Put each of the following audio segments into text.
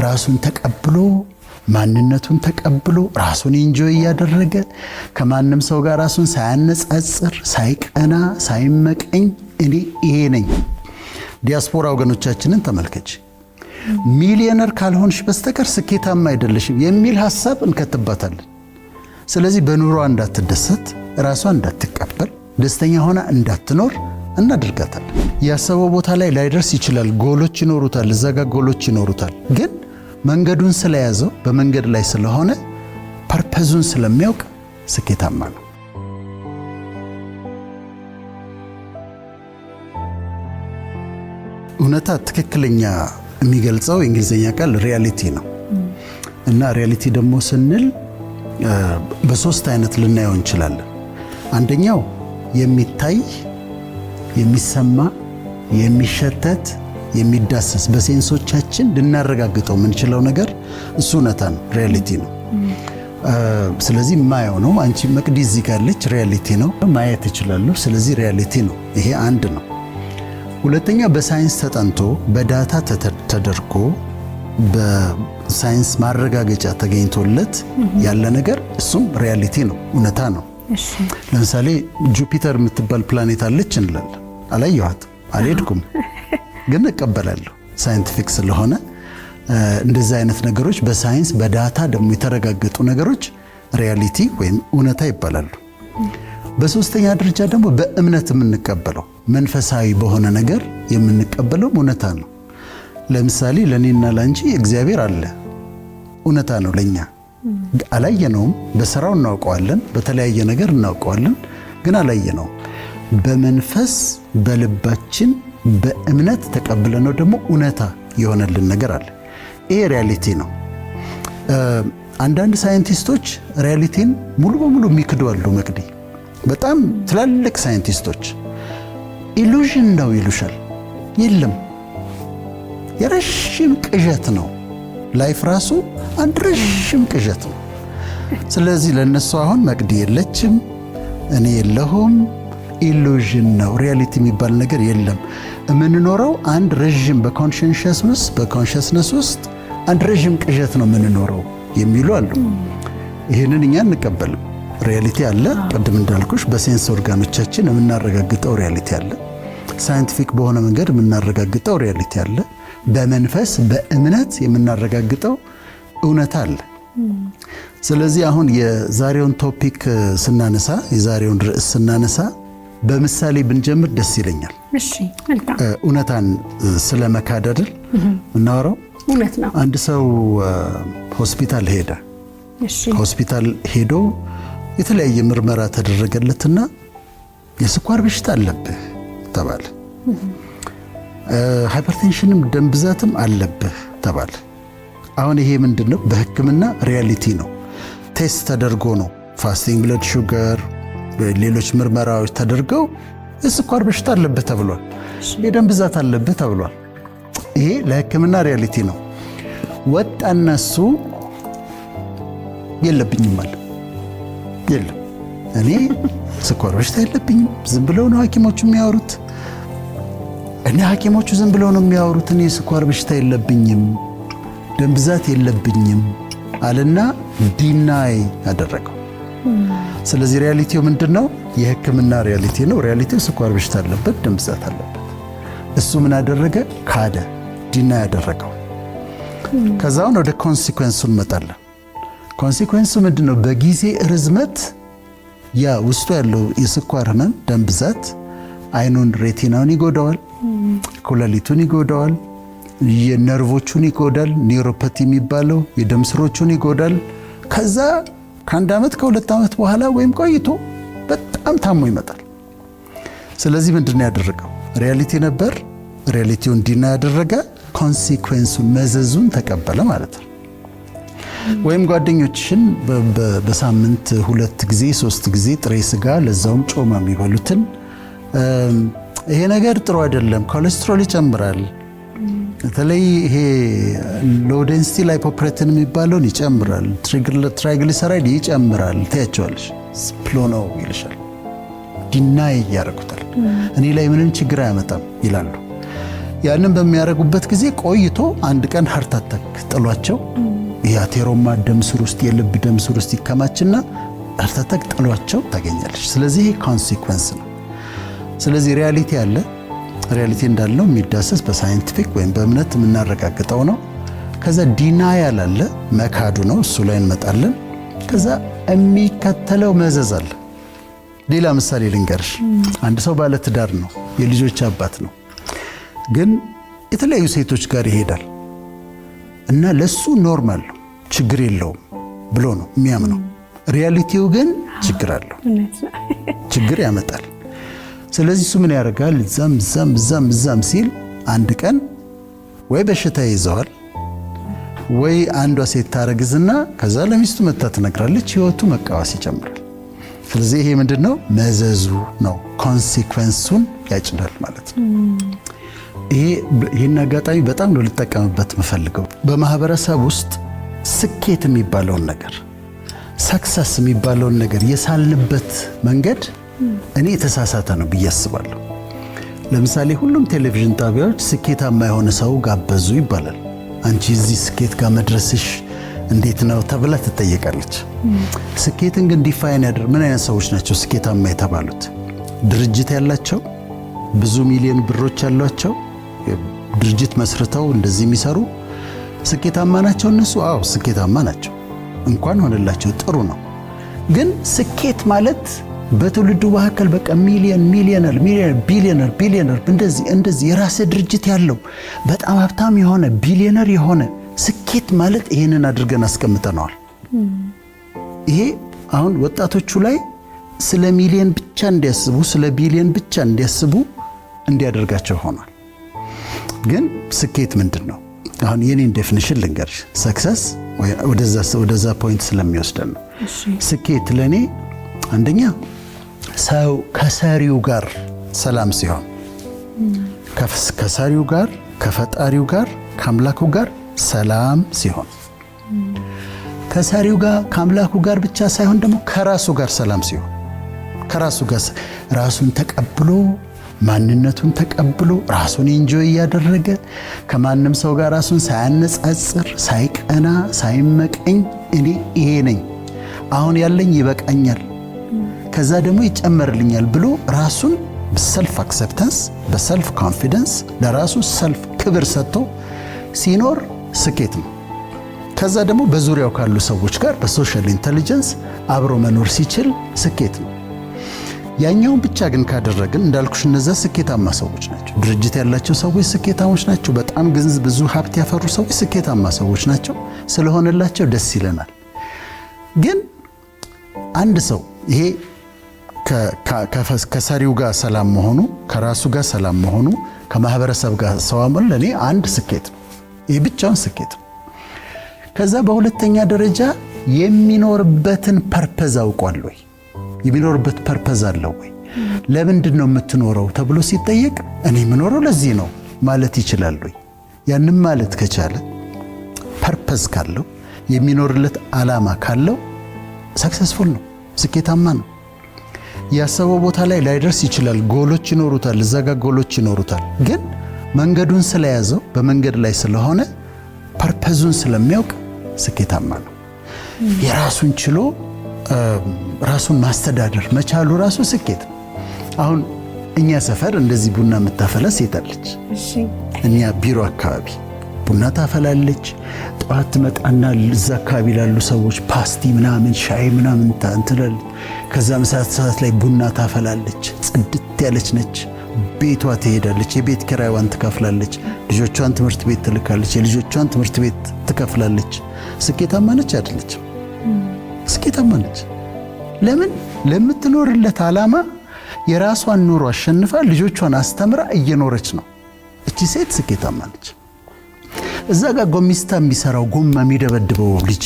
ራሱን ተቀብሎ ማንነቱን ተቀብሎ ራሱን ኢንጆይ ያደረገ ከማንም ሰው ጋር ራሱን ሳያነጻጽር ሳይቀና ሳይመቀኝ እኔ ይሄ ነኝ። ዲያስፖራ ወገኖቻችንን ተመልከች። ሚሊዮነር ካልሆንሽ በስተቀር ስኬታማ አይደለሽም የሚል ሐሳብ እንከትባታለን። ስለዚህ በኑሯ እንዳትደሰት፣ ራሷን እንዳትቀበል፣ ደስተኛ ሆና እንዳትኖር እናደርጋታለን። ያሰበው ቦታ ላይ ላይደርስ ይችላል። ጎሎች ይኖሩታል፣ እዛ ጋር ጎሎች ይኖሩታል። ግን መንገዱን ስለያዘው በመንገድ ላይ ስለሆነ ፐርፐዙን ስለሚያውቅ ስኬታማ ነው። እውነታ ትክክለኛ የሚገልጸው የእንግሊዝኛ ቃል ሪያሊቲ ነው እና ሪያሊቲ ደግሞ ስንል በሶስት አይነት ልናየው እንችላለን። አንደኛው የሚታይ፣ የሚሰማ፣ የሚሸተት፣ የሚዳሰስ በሴንሶቻችን ልናረጋግጠው የምንችለው ነገር እሱ እውነታ ነው፣ ሪያሊቲ ነው። ስለዚህ ማየው ነው። አንቺ መቅዲ እዚህ ጋር ያለች ሪያሊቲ ነው፣ ማየት እችላለሁ። ስለዚህ ሪያሊቲ ነው። ይሄ አንድ ነው። ሁለተኛ በሳይንስ ተጠንቶ በዳታ ተደርጎ በሳይንስ ማረጋገጫ ተገኝቶለት ያለ ነገር እሱም ሪያሊቲ ነው፣ እውነታ ነው። ለምሳሌ ጁፒተር የምትባል ፕላኔት አለች እንላለን። አላየኋትም፣ አልሄድኩም፣ ግን እቀበላለሁ ሳይንቲፊክ ስለሆነ። እንደዚህ አይነት ነገሮች በሳይንስ በዳታ ደግሞ የተረጋገጡ ነገሮች ሪያሊቲ ወይም እውነታ ይባላሉ። በሶስተኛ ደረጃ ደግሞ በእምነት የምንቀበለው መንፈሳዊ በሆነ ነገር የምንቀበለው እውነታ ነው። ለምሳሌ ለኔና ላንቺ እግዚአብሔር አለ፣ እውነታ ነው ለኛ። አላየነውም፣ በስራው እናውቀዋለን፣ በተለያየ ነገር እናውቀዋለን፣ ግን አላየነውም። በመንፈስ በልባችን በእምነት ተቀብለነው ደግሞ እውነታ የሆነልን ነገር አለ። ይሄ ሪያሊቲ ነው። አንዳንድ ሳይንቲስቶች ሪያሊቲን ሙሉ በሙሉ የሚክዱ አሉ። መቅዲ በጣም ትላልቅ ሳይንቲስቶች ኢሉዥን ነው ይሉሻል። የለም፣ የረዥም ቅዠት ነው። ላይፍ ራሱ አንድ ረዥም ቅዠት ነው። ስለዚህ ለነሱ አሁን መቅዲ የለችም፣ እኔ የለሁም፣ ኢሉዥን ነው። ሪያሊቲ የሚባል ነገር የለም። የምንኖረው አንድ ረዥም በኮንሽስነስ ውስጥ አንድ ረዥም ቅዠት ነው የምንኖረው የሚሉ አሉ። ይህንን እኛ እንቀበልም። ሪያሊቲ አለ። ቅድም እንዳልኩሽ በሴንስ ኦርጋኖቻችን የምናረጋግጠው ሪያሊቲ አለ። ሳይንቲፊክ በሆነ መንገድ የምናረጋግጠው ሪያሊቲ አለ። በመንፈስ በእምነት የምናረጋግጠው እውነታ አለ። ስለዚህ አሁን የዛሬውን ቶፒክ ስናነሳ፣ የዛሬውን ርዕስ ስናነሳ በምሳሌ ብንጀምር ደስ ይለኛል። እሺ፣ መልካም። እውነታን ስለመካድ አይደል እናወራው? እውነት ነው። አንድ ሰው ሆስፒታል ሄደ። እሺ፣ ሆስፒታል ሄዶ የተለያየ ምርመራ ተደረገለትና የስኳር በሽታ አለብህ ተባለ። ሃይፐርቴንሽንም ደም ብዛትም አለብህ ተባለ። አሁን ይሄ ምንድነው? በሕክምና ሪያሊቲ ነው። ቴስት ተደርጎ ነው። ፋስቲንግ ብለድ ሹገር፣ ሌሎች ምርመራዎች ተደርገው የስኳር በሽታ አለብህ ተብሏል። የደም ብዛት አለብህ ተብሏል። ይሄ ለሕክምና ሪያሊቲ ነው። ወጣና እሱ የለብኝም አለ። የለም፣ እኔ ስኳር በሽታ የለብኝም፣ ዝም ብለው ነው ሐኪሞቹ የሚያወሩት። እኔ ሐኪሞቹ ዝም ብለው ነው የሚያወሩት፣ እኔ ስኳር በሽታ የለብኝም፣ ደም ብዛት የለብኝም አለና ዲናይ አደረገው። ስለዚህ ሪያሊቲው ምንድነው? የሕክምና ሪያሊቲ ነው። ሪያሊቲው ስኳር በሽታ አለበት፣ ደም ብዛት አለበት። እሱ ምን አደረገ? ካደ፣ ዲናይ ያደረገው። ከዛውን ወደ ኮንሲኩዌንሱን እንመጣለን። ኮንሲኩዌንሱ ምንድነው? በጊዜ ርዝመት ያ ውስጡ ያለው የስኳር ህመም ደም ብዛት አይኑን ሬቲናውን ይጎዳዋል፣ ኩላሊቱን ይጎዳዋል፣ የነርቮቹን ይጎዳል፣ ኒውሮፓቲ የሚባለው የደም ስሮቹን ይጎዳል። ከዛ ከአንድ ዓመት ከሁለት ዓመት በኋላ ወይም ቆይቶ በጣም ታሞ ይመጣል። ስለዚህ ምንድነው ያደረገው? ሪያሊቲ ነበር፣ ሪያሊቲውን ዲና ያደረገ፣ ኮንሲኩዌንሱን መዘዙን ተቀበለ ማለት ነው። ወይም ጓደኞችሽን በሳምንት 2 ጊዜ 3 ጊዜ ጥሬ ስጋ ለዛውም ጮማ የሚበሉትን ይሄ ነገር ጥሩ አይደለም፣ ኮሌስትሮል ይጨምራል፣ በተለይ ይሄ ሎው ዴንሲቲ ላይፖፕሮቲን የሚባለውን ይጨምራል፣ ትራይግሊሰራይድ ይጨምራል ትያቸዋለሽ። ስፕሎ ነው ይልሻል። ዲናይ ያደርጉታል። እኔ ላይ ምንም ችግር አያመጣም ይላሉ። ያንን በሚያደርጉበት ጊዜ ቆይቶ አንድ ቀን ሃርት አታክ ጥሏቸው የአቴሮማ ደም ስር ውስጥ የልብ ደም ስር ውስጥ ይከማችና ሃርት አታክ ጥሏቸው ታገኛለች። ስለዚህ ኮንሲኩዌንስ ነው። ስለዚህ ሪያሊቲ አለ። ሪያሊቲ እንዳለው የሚዳሰስ በሳይንቲፊክ ወይም በእምነት የምናረጋግጠው ነው። ከዛ ዲናያል አለ፣ መካዱ ነው። እሱ ላይ እንመጣለን። ከዛ የሚከተለው መዘዝ አለ። ሌላ ምሳሌ ልንገርሽ። አንድ ሰው ባለ ትዳር ነው፣ የልጆች አባት ነው። ግን የተለያዩ ሴቶች ጋር ይሄዳል እና ለሱ ኖርማል ነው፣ ችግር የለውም ብሎ ነው የሚያምነው። ሪያሊቲው ግን ችግር አለው፣ ችግር ያመጣል። ስለዚህ እሱ ምን ያደርጋል? እዛም ሲል አንድ ቀን ወይ በሽታ ይዘዋል ወይ አንዷ ሴት ታረግዝና ከዛ ለሚስቱ መታ ትነግራለች። ህይወቱ መቃወስ ይጀምራል። ስለዚህ ይሄ ምንድነው? መዘዙ ነው። ኮንሲኩዌንሱን ያጭዳል ማለት ነው። ይሄን አጋጣሚ በጣም ነው ልጠቀምበት የምፈልገው። በማህበረሰብ ውስጥ ስኬት የሚባለውን ነገር፣ ሰክሰስ የሚባለውን ነገር የሳልንበት መንገድ እኔ የተሳሳተ ነው ብዬ አስባለሁ። ለምሳሌ ሁሉም ቴሌቪዥን ጣቢያዎች ስኬታማ የሆነ ሰው ጋበዙ ይባላል። አንቺ እዚህ ስኬት ጋር መድረስሽ እንዴት ነው ተብላ ትጠየቃለች። ስኬትን ግን ዲፋይን ያደር ምን አይነት ሰዎች ናቸው ስኬታማ የተባሉት? ድርጅት ያላቸው፣ ብዙ ሚሊዮን ብሮች ያሏቸው፣ ድርጅት መስርተው እንደዚህ የሚሰሩ ስኬታማ ናቸው እነሱ? አዎ ስኬታማ ናቸው። እንኳን ሆነላቸው፣ ጥሩ ነው። ግን ስኬት ማለት በትውልዱ መካከል በቃ ሚሊዮነር ቢሊዮነር እንደዚህ የራስ ድርጅት ያለው በጣም ሀብታም የሆነ ቢሊዮነር የሆነ ስኬት ማለት ይሄንን አድርገን አስቀምጠነዋል። ይሄ አሁን ወጣቶቹ ላይ ስለ ሚሊዮን ብቻ እንዲያስቡ፣ ስለ ቢሊዮን ብቻ እንዲያስቡ እንዲያደርጋቸው ሆኗል። ግን ስኬት ምንድን ነው? አሁን የኔን ዴፊኒሽን ልንገርሽ። ሰክሰስ ወደዛ ፖይንት ስለሚወስደን ነው። ስኬት ለኔ አንደኛ ሰው ከሰሪው ጋር ሰላም ሲሆን፣ ከሰሪው ጋር፣ ከፈጣሪው ጋር፣ ከአምላኩ ጋር ሰላም ሲሆን፣ ከሰሪው ጋር ከአምላኩ ጋር ብቻ ሳይሆን ደግሞ ከራሱ ጋር ሰላም ሲሆን፣ ከራሱ ጋር ራሱን ተቀብሎ ማንነቱን ተቀብሎ ራሱን ኢንጆይ እያደረገ ከማንም ሰው ጋር ራሱን ሳያነጻጽር፣ ሳይቀና፣ ሳይመቀኝ እኔ ይሄ ነኝ፣ አሁን ያለኝ ይበቃኛል፣ ከዛ ደግሞ ይጨመርልኛል ብሎ ራሱን በሰልፍ አክሰፕታንስ፣ በሰልፍ ኮንፊደንስ ለራሱ ሰልፍ ክብር ሰጥቶ ሲኖር ስኬት ነው። ከዛ ደግሞ በዙሪያው ካሉ ሰዎች ጋር በሶሻል ኢንተለጀንስ አብሮ መኖር ሲችል ስኬት ነው። ያኛውን ብቻ ግን ካደረግን እንዳልኩሽ እነዛ ስኬታማ ሰዎች ናቸው። ድርጅት ያላቸው ሰዎች ስኬታሞች ናቸው። በጣም ብዙ ሀብት ያፈሩ ሰዎች ስኬታማ ሰዎች ናቸው። ስለሆነላቸው ደስ ይለናል። ግን አንድ ሰው ይሄ ከሰሪው ጋር ሰላም መሆኑ፣ ከራሱ ጋር ሰላም መሆኑ፣ ከማህበረሰብ ጋር ሰላም ለኔ አንድ ስኬት ነው። ይሄ ብቻውን ስኬት ነው። ከዛ በሁለተኛ ደረጃ የሚኖርበትን ፐርፐዝ አውቋል ወይ? የሚኖርበት ፐርፐዝ አለው ወይ? ለምንድን ነው የምትኖረው ተብሎ ሲጠየቅ እኔ የምኖረው ለዚህ ነው ማለት ይችላል ወይ? ያንም ማለት ከቻለ ፐርፐዝ ካለው የሚኖርለት ዓላማ ካለው ሰክሰስፉል ነው፣ ስኬታማ ነው። ያሰበው ቦታ ላይ ላይደርስ ይችላል። ጎሎች ይኖሩታል፣ እዛ ጋር ጎሎች ይኖሩታል። ግን መንገዱን ስለያዘው በመንገድ ላይ ስለሆነ ፐርፐዙን ስለሚያውቅ ስኬታማ ነው። የራሱን ችሎ ራሱን ማስተዳደር መቻሉ ራሱ ስኬት ነው። አሁን እኛ ሰፈር እንደዚህ ቡና የምታፈላ ሴት አለች። እኛ ቢሮ አካባቢ ቡና ታፈላለች። ጠዋት ትመጣና እዛ አካባቢ ላሉ ሰዎች ፓስቲ ምናምን ሻይ ምናምን እንትላለች። ከዛ ምሳ ሰዓት ላይ ቡና ታፈላለች። ጽድት ያለች ነች። ቤቷ ትሄዳለች። የቤት ኪራይዋን ትከፍላለች። ልጆቿን ትምህርት ቤት ትልካለች። የልጆቿን ትምህርት ቤት ትከፍላለች። ስኬታማ ነች አይደለችም? ስኬታማ ነች። ለምን? ለምትኖርለት ዓላማ የራሷን ኑሮ አሸንፋ ልጆቿን አስተምራ እየኖረች ነው። እቺ ሴት ስኬታማ ነች። እዛ ጋር ጎሚስታ የሚሰራው ጎማ የሚደበድበው ልጅ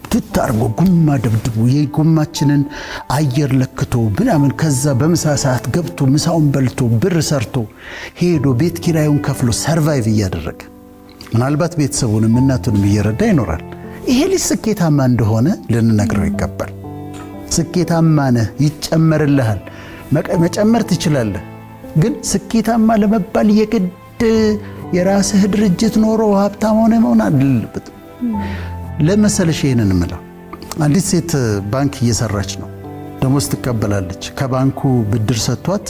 ቱት አርጎ ጎማ ደብድቦ የጎማችንን አየር ለክቶ ምናምን ከዛ በምሳ ሰዓት ገብቶ ምሳውን በልቶ ብር ሰርቶ ሄዶ ቤት ኪራዩን ከፍሎ ሰርቫይቭ እያደረገ ምናልባት ቤተሰቡንም እናቱንም እየረዳ ይኖራል። ይሄ ልጅ ስኬታማ እንደሆነ ልንነግረው ይገባል። ስኬታማ ነህ፣ ይጨመርልሃል፣ መጨመር ትችላለህ። ግን ስኬታማ ለመባል የግድ የራስህ ድርጅት ኖሮ ሀብታም ሆነ መሆን አለበት። ለመሰለሽ ይሄንን እምለው አንዲት ሴት ባንክ እየሰራች ነው፣ ደሞዝ ትቀበላለች። ከባንኩ ብድር ሰጥቷት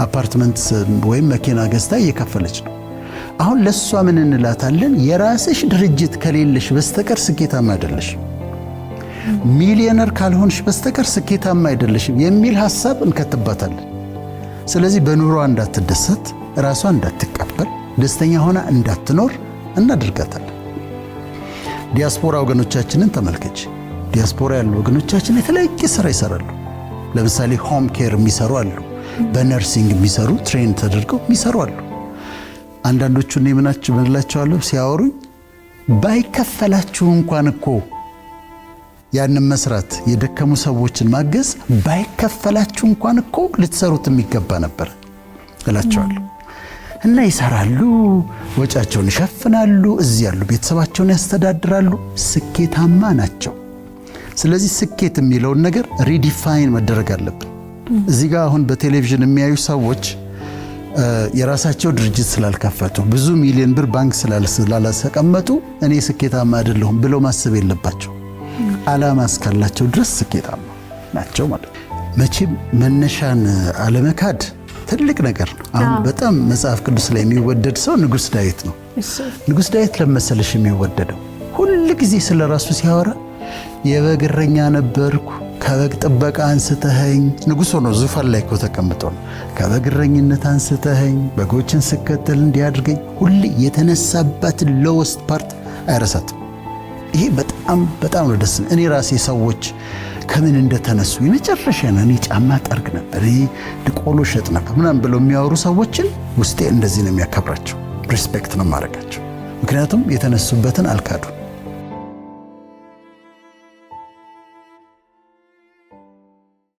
አፓርትመንት ወይም መኪና ገዝታ እየከፈለች ነው። አሁን ለሷ ምን እንላታለን? የራስሽ ድርጅት ከሌለሽ በስተቀር ስኬታማ አይደለሽም፣ ሚሊዮነር ካልሆንሽ በስተቀር ስኬታማ አይደለሽም የሚል ሐሳብ እንከትባታለን። ስለዚህ በኑሯ እንዳትደሰት፣ ራሷን እንዳትቀበል፣ ደስተኛ ሆና እንዳትኖር እናደርጋታለን። ዲያስፖራ ወገኖቻችንን ተመልከች። ዲያስፖራ ያሉ ወገኖቻችን የተለያየ ስራ ይሰራሉ። ለምሳሌ ሆም ኬር የሚሰሩ አሉ፣ በነርሲንግ የሚሰሩ ትሬን ተደርገው የሚሰሩ አሉ። አንዳንዶቹ እኔ ምንላቸዋለሁ ሲያወሩኝ፣ ባይከፈላችሁ እንኳን እኮ ያንን መስራት የደከሙ ሰዎችን ማገዝ ባይከፈላችሁ እንኳን እኮ ልትሰሩት የሚገባ ነበር እላቸዋለሁ። እና ይሰራሉ፣ ወጫቸውን ይሸፍናሉ፣ እዚህ ያሉ ቤተሰባቸውን ያስተዳድራሉ፣ ስኬታማ ናቸው። ስለዚህ ስኬት የሚለውን ነገር ሪዲፋይን መደረግ አለብን። እዚህ ጋር አሁን በቴሌቪዥን የሚያዩ ሰዎች የራሳቸው ድርጅት ስላልከፈቱ ብዙ ሚሊዮን ብር ባንክ ስላላስቀመጡ እኔ ስኬታማ አይደለሁም ብለው ማሰብ የለባቸው። ዓላማ እስካላቸው ድረስ ስኬታማ ናቸው ማለት ነው። መቼም መነሻን አለመካድ ትልቅ ነገር ነው። አሁን በጣም መጽሐፍ ቅዱስ ላይ የሚወደድ ሰው ንጉሥ ዳዊት ነው። ንጉሥ ዳዊት ለመሰለሽ የሚወደደው ሁል ጊዜ ስለ ራሱ ሲያወራ የበግ እረኛ ነበርኩ፣ ከበግ ጥበቃ አንስተኸኝ፣ ንጉሥ ሆኖ ዙፋን ላይ እኮ ተቀምጦ ነው። ከበግ እረኝነት አንስተኸኝ በጎችን ስከተል እንዲያድርገኝ ሁሌ የተነሳባትን ሎወስት ፓርት አይረሳትም። ይሄ በጣም ነው ደስ። እኔ ራሴ ሰዎች ከምን እንደተነሱ የመጨረሻ ነው። እኔ ጫማ ጠርግ ነበር፣ ድቆሎ ሸጥ ነበር ምናምን ብለው የሚያወሩ ሰዎችን ውስጤ እንደዚህ ነው የሚያከብራቸው፣ ሪስፔክት ነው ማድረጋቸው። ምክንያቱም የተነሱበትን አልካዱ።